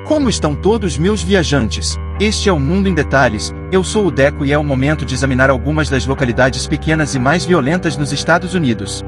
Como estão todos meus viajantes? Este é o Mundo em Detalhes, eu sou o Deco e é o momento de examinar algumas das localidades pequenas e mais violentas nos Estados Unidos.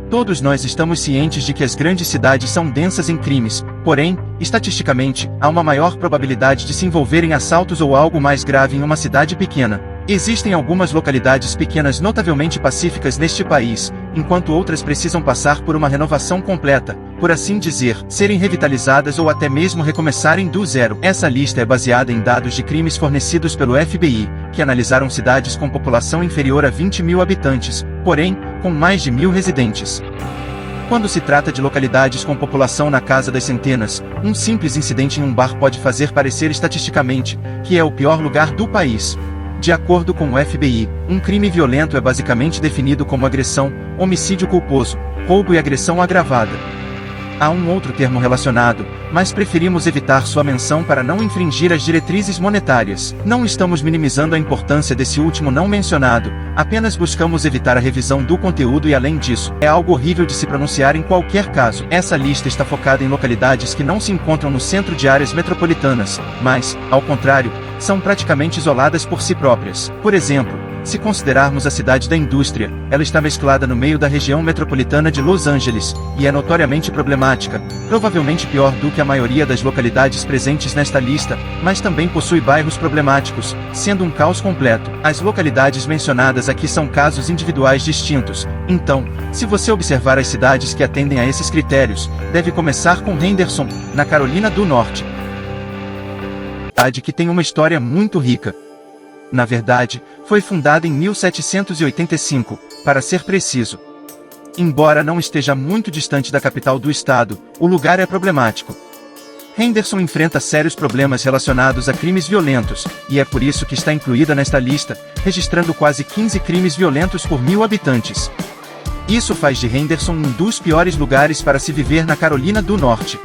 Todos nós estamos cientes de que as grandes cidades são densas em crimes, porém, estatisticamente, há uma maior probabilidade de se envolver em assaltos ou algo mais grave em uma cidade pequena. Existem algumas localidades pequenas notavelmente pacíficas neste país, enquanto outras precisam passar por uma renovação completa, por assim dizer, serem revitalizadas ou até mesmo recomeçarem do zero. Essa lista é baseada em dados de crimes fornecidos pelo FBI, que analisaram cidades com população inferior a 20 mil habitantes, porém, com mais de 1.000 residentes. Quando se trata de localidades com população na casa das centenas, um simples incidente em um bar pode fazer parecer estatisticamente que é o pior lugar do país. De acordo com o FBI, um crime violento é basicamente definido como agressão, homicídio culposo, roubo e agressão agravada. Há um outro termo relacionado, mas preferimos evitar sua menção para não infringir as diretrizes monetárias. Não estamos minimizando a importância desse último não mencionado, apenas buscamos evitar a revisão do conteúdo e além disso, é algo horrível de se pronunciar em qualquer caso. Essa lista está focada em localidades que não se encontram no centro de áreas metropolitanas, mas, ao contrário, são praticamente isoladas por si próprias. Por exemplo, se considerarmos a cidade da indústria, ela está mesclada no meio da região metropolitana de Los Angeles, e é notoriamente problemática, provavelmente pior do que a maioria das localidades presentes nesta lista, mas também possui bairros problemáticos, sendo um caos completo. As localidades mencionadas aqui são casos individuais distintos, então, se você observar as cidades que atendem a esses critérios, deve começar com Henderson, na Carolina do Norte. Cidade que tem uma história muito rica. Na verdade, foi fundada em 1785, para ser preciso. Embora não esteja muito distante da capital do estado, o lugar é problemático. Henderson enfrenta sérios problemas relacionados a crimes violentos, e é por isso que está incluída nesta lista, registrando quase 15 crimes violentos por 1.000 habitantes. Isso faz de Henderson um dos piores lugares para se viver na Carolina do Norte.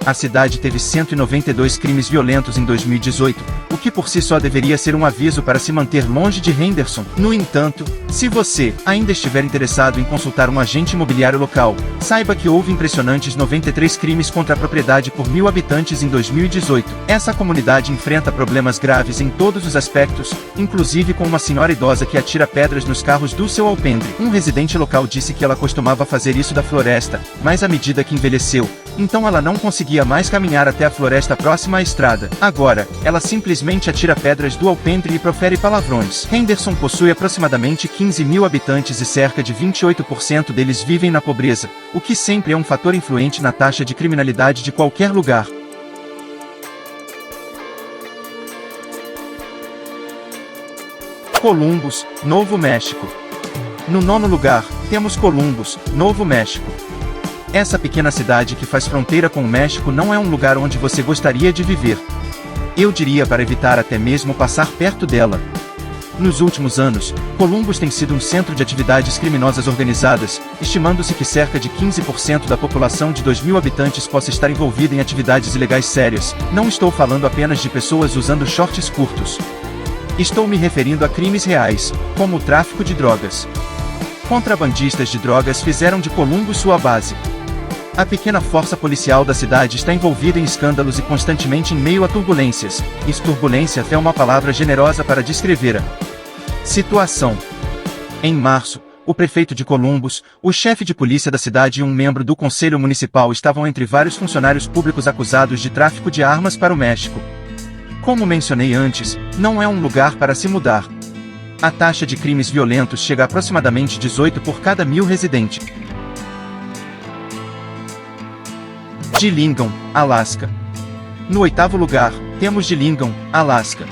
A cidade teve 192 crimes violentos em 2018, o que por si só deveria ser um aviso para se manter longe de Henderson. No entanto, se você ainda estiver interessado em consultar um agente imobiliário local, saiba que houve impressionantes 93 crimes contra a propriedade por 1.000 habitantes em 2018. Essa comunidade enfrenta problemas graves em todos os aspectos, inclusive com uma senhora idosa que atira pedras nos carros do seu alpendre. Um residente local disse que ela costumava fazer isso da floresta, mas à medida que envelheceu, então ela não conseguia mais caminhar até a floresta próxima à estrada. Agora, ela simplesmente atira pedras do alpendre e profere palavrões. Henderson possui aproximadamente 15.000 habitantes e cerca de 28% deles vivem na pobreza, o que sempre é um fator influente na taxa de criminalidade de qualquer lugar. Columbus, Novo México. No nono lugar, temos Columbus, Novo México. Essa pequena cidade que faz fronteira com o México não é um lugar onde você gostaria de viver. Eu diria para evitar até mesmo passar perto dela. Nos últimos anos, Columbus tem sido um centro de atividades criminosas organizadas, estimando-se que cerca de 15% da população de 2.000 habitantes possa estar envolvida em atividades ilegais sérias. Não estou falando apenas de pessoas usando shorts curtos. Estou me referindo a crimes reais, como o tráfico de drogas. Contrabandistas de drogas fizeram de Columbus sua base. A pequena força policial da cidade está envolvida em escândalos e constantemente em meio a turbulências. Turbulência é uma palavra generosa para descrever a situação. Em março, o prefeito de Columbus, o chefe de polícia da cidade e um membro do conselho municipal estavam entre vários funcionários públicos acusados de tráfico de armas para o México. Como mencionei antes, não é um lugar para se mudar. A taxa de crimes violentos chega a aproximadamente 18 por cada 1.000 residentes. Dillingham, Alasca. No oitavo lugar, temos Dillingham, Alasca.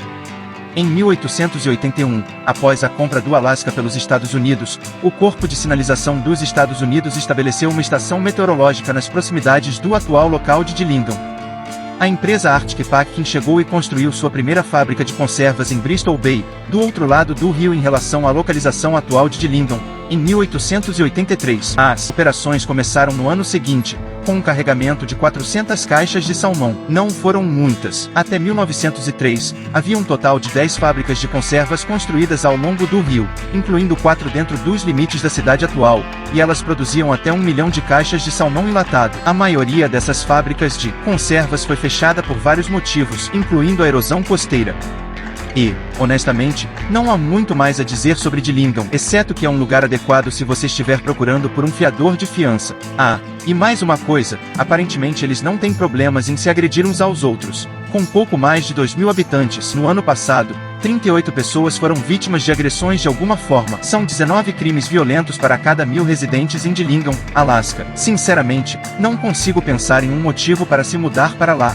Em 1881, após a compra do Alasca pelos Estados Unidos, o Corpo de Sinalização dos Estados Unidos estabeleceu uma estação meteorológica nas proximidades do atual local de Dillingham. A empresa Arctic Packing chegou e construiu sua primeira fábrica de conservas em Bristol Bay, do outro lado do rio em relação à localização atual de Dillingham, em 1883. As operações começaram no ano seguinte, com um carregamento de 400 caixas de salmão. Não foram muitas. Até 1903, havia um total de 10 fábricas de conservas construídas ao longo do rio, incluindo 4 dentro dos limites da cidade atual, e elas produziam até 1 milhão de caixas de salmão enlatado. A maioria dessas fábricas de conservas foi fechada por vários motivos, incluindo a erosão costeira. E, honestamente, não há muito mais a dizer sobre Dillingham, exceto que é um lugar adequado se você estiver procurando por um fiador de fiança. Ah, e mais uma coisa, aparentemente eles não têm problemas em se agredir uns aos outros. Com pouco mais de 2.000 habitantes, no ano passado, 38 pessoas foram vítimas de agressões de alguma forma. São 19 crimes violentos para cada 1.000 residentes em Dillingham, Alasca. Sinceramente, não consigo pensar em um motivo para se mudar para lá.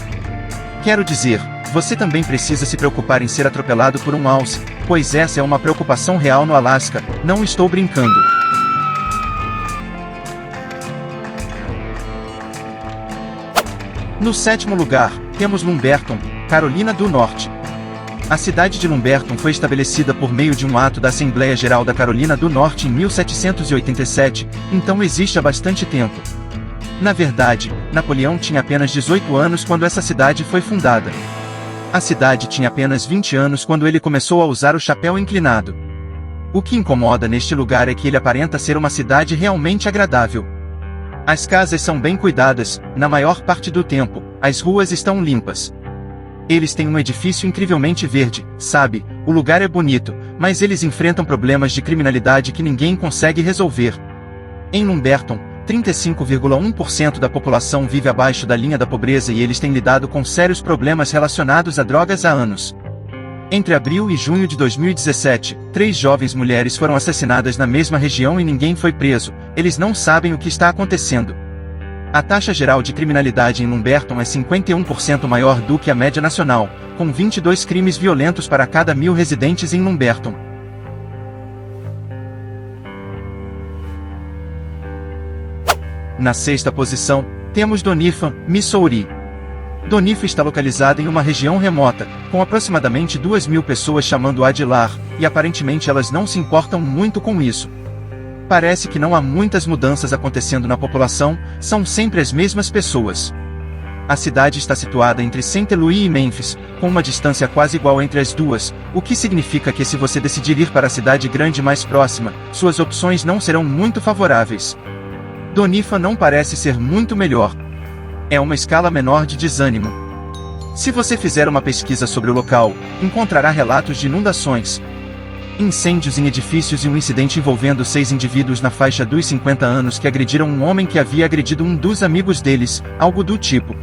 Quero dizer, você também precisa se preocupar em ser atropelado por um alce, pois essa é uma preocupação real no Alasca, não estou brincando. No 7º lugar, temos Lumberton, Carolina do Norte. A cidade de Lumberton foi estabelecida por meio de um ato da Assembleia Geral da Carolina do Norte em 1787, então existe há bastante tempo. Na verdade, Napoleão tinha apenas 18 anos quando essa cidade foi fundada. A cidade tinha apenas 20 anos quando ele começou a usar o chapéu inclinado. O que incomoda neste lugar é que ele aparenta ser uma cidade realmente agradável. As casas são bem cuidadas, na maior parte do tempo, as ruas estão limpas. Eles têm um edifício incrivelmente verde, sabe, o lugar é bonito, mas eles enfrentam problemas de criminalidade que ninguém consegue resolver. Em Lumberton, 35,1% da população vive abaixo da linha da pobreza e eles têm lidado com sérios problemas relacionados a drogas há anos. Entre abril e junho de 2017, 3 jovens mulheres foram assassinadas na mesma região e ninguém foi preso. Eles não sabem o que está acontecendo. A taxa geral de criminalidade em Lumberton é 51% maior do que a média nacional, com 22 crimes violentos para cada 1.000 residentes em Lumberton. Na 6ª posição, temos Doniphan, Missouri. Doniphan está localizada em uma região remota, com aproximadamente 2.000 pessoas chamando-a de lar, e aparentemente elas não se importam muito com isso. Parece que não há muitas mudanças acontecendo na população, são sempre as mesmas pessoas. A cidade está situada entre St. Louis e Memphis, com uma distância quase igual entre as duas, o que significa que se você decidir ir para a cidade grande mais próxima, suas opções não serão muito favoráveis. Doniphan não parece ser muito melhor. É uma escala menor de desânimo. Se você fizer uma pesquisa sobre o local, encontrará relatos de inundações, incêndios em edifícios e um incidente envolvendo 6 indivíduos na faixa dos 50 anos que agrediram um homem que havia agredido um dos amigos deles, algo do tipo.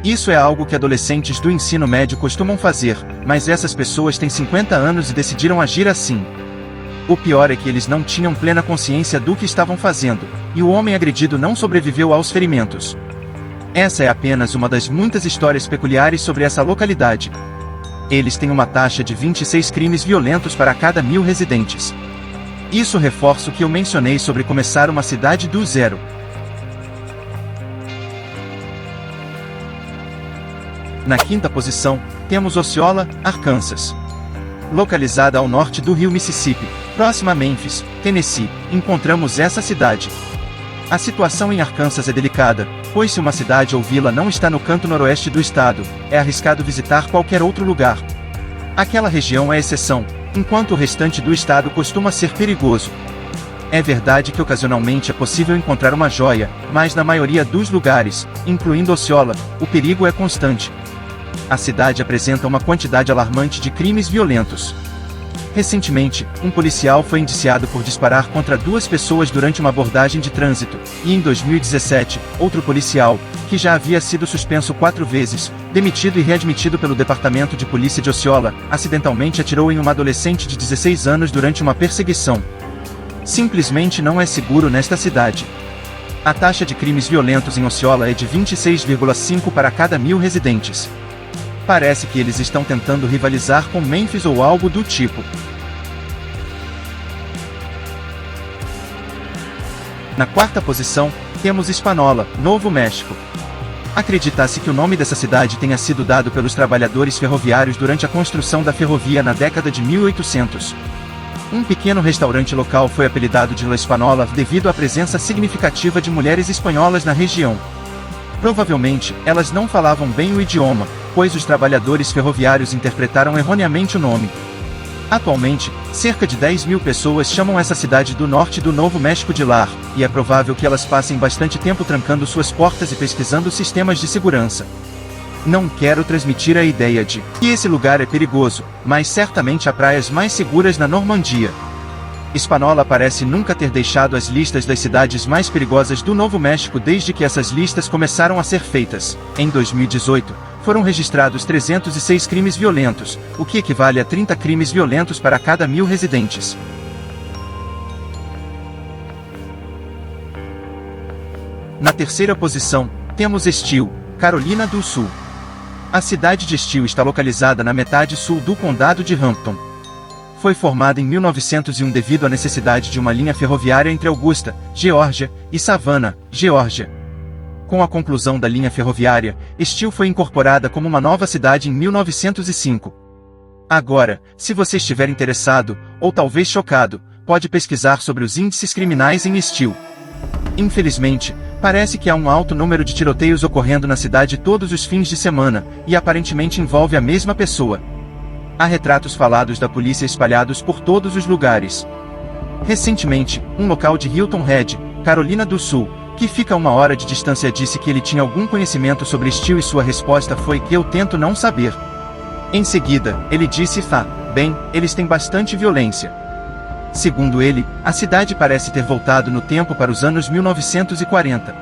Isso é algo que adolescentes do ensino médio costumam fazer, mas essas pessoas têm 50 anos e decidiram agir assim. O pior é que eles não tinham plena consciência do que estavam fazendo, e o homem agredido não sobreviveu aos ferimentos. Essa é apenas uma das muitas histórias peculiares sobre essa localidade. Eles têm uma taxa de 26 crimes violentos para cada 1.000 residentes. Isso reforça o que eu mencionei sobre começar uma cidade do zero. Na 5ª posição, temos Osceola, Arkansas. Localizada ao norte do rio Mississippi, próxima a Memphis, Tennessee, encontramos essa cidade. A situação em Arkansas é delicada, pois se uma cidade ou vila não está no canto noroeste do estado, é arriscado visitar qualquer outro lugar. Aquela região é exceção, enquanto o restante do estado costuma ser perigoso. É verdade que ocasionalmente é possível encontrar uma joia, mas na maioria dos lugares, incluindo Osceola, o perigo é constante. A cidade apresenta uma quantidade alarmante de crimes violentos. Recentemente, um policial foi indiciado por disparar contra 2 pessoas durante uma abordagem de trânsito, e em 2017, outro policial, que já havia sido suspenso 4 vezes, demitido e readmitido pelo Departamento de Polícia de Osceola, acidentalmente atirou em uma adolescente de 16 anos durante uma perseguição. Simplesmente não é seguro nesta cidade. A taxa de crimes violentos em Osceola é de 26,5 para cada 1.000 residentes. Parece que eles estão tentando rivalizar com Memphis ou algo do tipo. Na 4ª posição, temos Hispaniola, Novo México. Acredita-se que o nome dessa cidade tenha sido dado pelos trabalhadores ferroviários durante a construção da ferrovia na década de 1800. Um pequeno restaurante local foi apelidado de La Espanola devido à presença significativa de mulheres espanholas na região. Provavelmente, elas não falavam bem o idioma, pois os trabalhadores ferroviários interpretaram erroneamente o nome. Atualmente, cerca de 10.000 pessoas chamam essa cidade do norte do Novo México de lar, e é provável que elas passem bastante tempo trancando suas portas e pesquisando sistemas de segurança. Não quero transmitir a ideia de que esse lugar é perigoso, mas certamente há praias mais seguras na Normandia. Espanola parece nunca ter deixado as listas das cidades mais perigosas do Novo México desde que essas listas começaram a ser feitas. Em 2018, foram registrados 306 crimes violentos, o que equivale a 30 crimes violentos para cada 1.000 residentes. Na terceira posição, temos Estill, Carolina do Sul. A cidade de Estill está localizada na metade sul do condado de Hampton. Foi formada em 1901 devido à necessidade de uma linha ferroviária entre Augusta, Geórgia, e Savannah, Geórgia. Com a conclusão da linha ferroviária, Estill foi incorporada como uma nova cidade em 1905. Agora, se você estiver interessado, ou talvez chocado, pode pesquisar sobre os índices criminais em Estill. Infelizmente, parece que há um alto número de tiroteios ocorrendo na cidade todos os fins de semana, e aparentemente envolve a mesma pessoa. Há retratos falados da polícia espalhados por todos os lugares. Recentemente, um local de Hilton Head, Carolina do Sul, que fica a 1 hora de distância, disse que ele tinha algum conhecimento sobre Estill e sua resposta foi que eu tento não saber. Em seguida, ele disse: bem, eles têm bastante violência. Segundo ele, a cidade parece ter voltado no tempo para os anos 1940.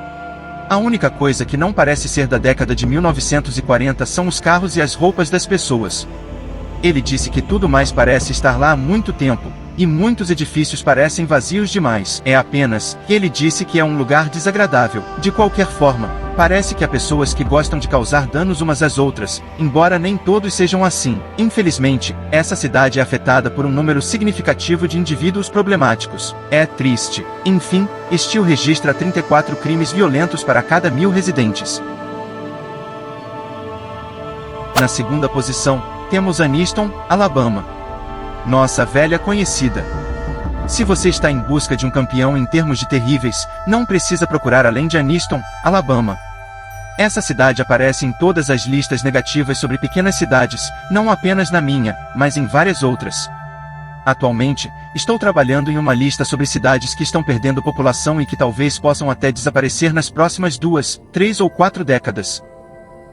A única coisa que não parece ser da década de 1940 são os carros e as roupas das pessoas. Ele disse que tudo mais parece estar lá há muito tempo, e muitos edifícios parecem vazios demais. É apenas, ele disse que é um lugar desagradável. De qualquer forma, parece que há pessoas que gostam de causar danos umas às outras, embora nem todos sejam assim. Infelizmente, essa cidade é afetada por um número significativo de indivíduos problemáticos. É triste. Enfim, Estill registra 34 crimes violentos para cada 1.000 residentes. Na segunda posição, temos Anniston, Alabama. Nossa velha conhecida. Se você está em busca de um campeão em termos de terríveis, não precisa procurar além de Anniston, Alabama. Essa cidade aparece em todas as listas negativas sobre pequenas cidades, não apenas na minha, mas em várias outras. Atualmente, estou trabalhando em uma lista sobre cidades que estão perdendo população e que talvez possam até desaparecer nas próximas 2, 3 ou 4 décadas.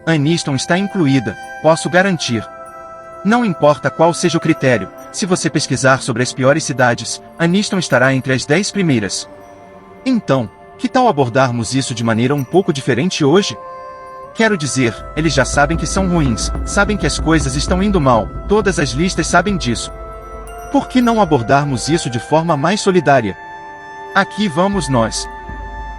Anniston está incluída, posso garantir. Não importa qual seja o critério, se você pesquisar sobre as piores cidades, Anniston estará entre as 10 primeiras. Então, que tal abordarmos isso de maneira um pouco diferente hoje? Quero dizer, eles já sabem que são ruins, sabem que as coisas estão indo mal, todas as listas sabem disso. Por que não abordarmos isso de forma mais solidária? Aqui vamos nós.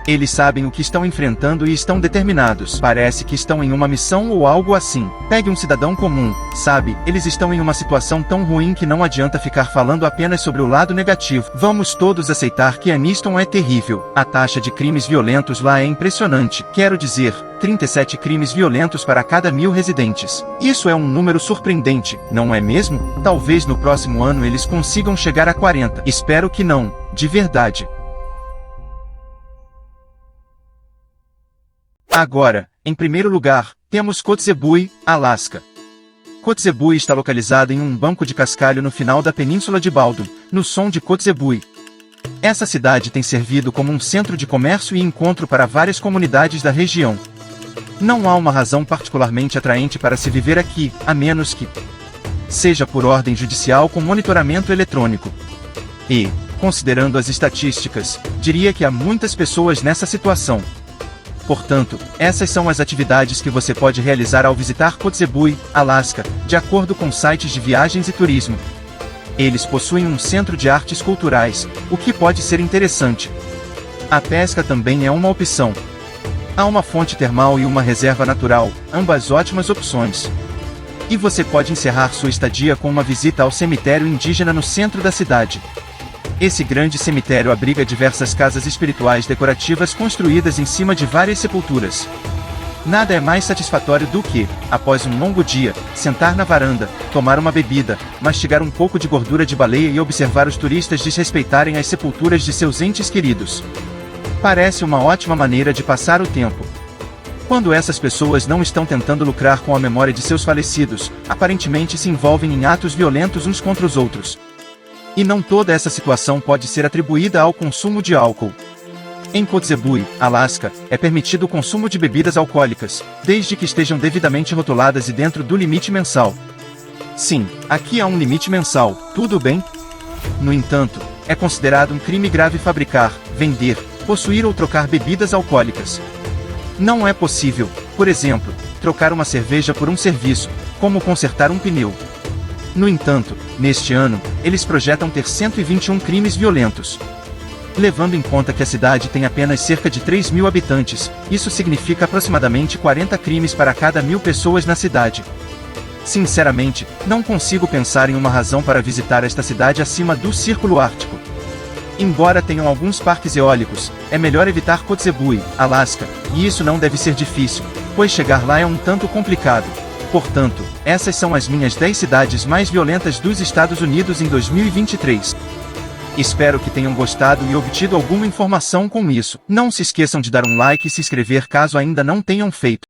Eles sabem o que estão enfrentando e estão determinados. Parece que estão em uma missão ou algo assim. Pegue um cidadão comum, sabe? Eles estão em uma situação tão ruim que não adianta ficar falando apenas sobre o lado negativo. Vamos todos aceitar que Anniston é terrível. A taxa de crimes violentos lá é impressionante. Quero dizer, 37 crimes violentos para cada 1.000 residentes. Isso é um número surpreendente, não é mesmo? Talvez no próximo ano eles consigam chegar a 40. Espero que não, de verdade. Agora, em primeiro lugar, temos Kotzebue, Alasca. Kotzebue está localizada em um banco de cascalho no final da península de Baldwin, no som de Kotzebue. Essa cidade tem servido como um centro de comércio e encontro para várias comunidades da região. Não há uma razão particularmente atraente para se viver aqui, a menos que seja por ordem judicial com monitoramento eletrônico. E, considerando as estatísticas, diria que há muitas pessoas nessa situação. Portanto, essas são as atividades que você pode realizar ao visitar Kotzebue, Alasca, de acordo com sites de viagens e turismo. Eles possuem um centro de artes culturais, o que pode ser interessante. A pesca também é uma opção. Há uma fonte termal e uma reserva natural, ambas ótimas opções. E você pode encerrar sua estadia com uma visita ao cemitério indígena no centro da cidade. Esse grande cemitério abriga diversas casas espirituais decorativas construídas em cima de várias sepulturas. Nada é mais satisfatório do que, após um longo dia, sentar na varanda, tomar uma bebida, mastigar um pouco de gordura de baleia e observar os turistas desrespeitarem as sepulturas de seus entes queridos. Parece uma ótima maneira de passar o tempo. Quando essas pessoas não estão tentando lucrar com a memória de seus falecidos, aparentemente se envolvem em atos violentos uns contra os outros. E não toda essa situação pode ser atribuída ao consumo de álcool. Em Kotzebue, Alasca, é permitido o consumo de bebidas alcoólicas, desde que estejam devidamente rotuladas e dentro do limite mensal. Sim, aqui há um limite mensal, tudo bem? No entanto, é considerado um crime grave fabricar, vender, possuir ou trocar bebidas alcoólicas. Não é possível, por exemplo, trocar uma cerveja por um serviço, como consertar um pneu. No entanto, neste ano, eles projetam ter 121 crimes violentos. Levando em conta que a cidade tem apenas cerca de 3.000 habitantes, isso significa aproximadamente 40 crimes para cada 1.000 pessoas na cidade. Sinceramente, não consigo pensar em uma razão para visitar esta cidade acima do Círculo Ártico. Embora tenham alguns parques eólicos, é melhor evitar Kotzebue, Alasca, e isso não deve ser difícil, pois chegar lá é um tanto complicado. Portanto, essas são as minhas 10 cidades mais violentas dos Estados Unidos em 2023. Espero que tenham gostado e obtido alguma informação com isso. Não se esqueçam de dar um like e se inscrever caso ainda não tenham feito.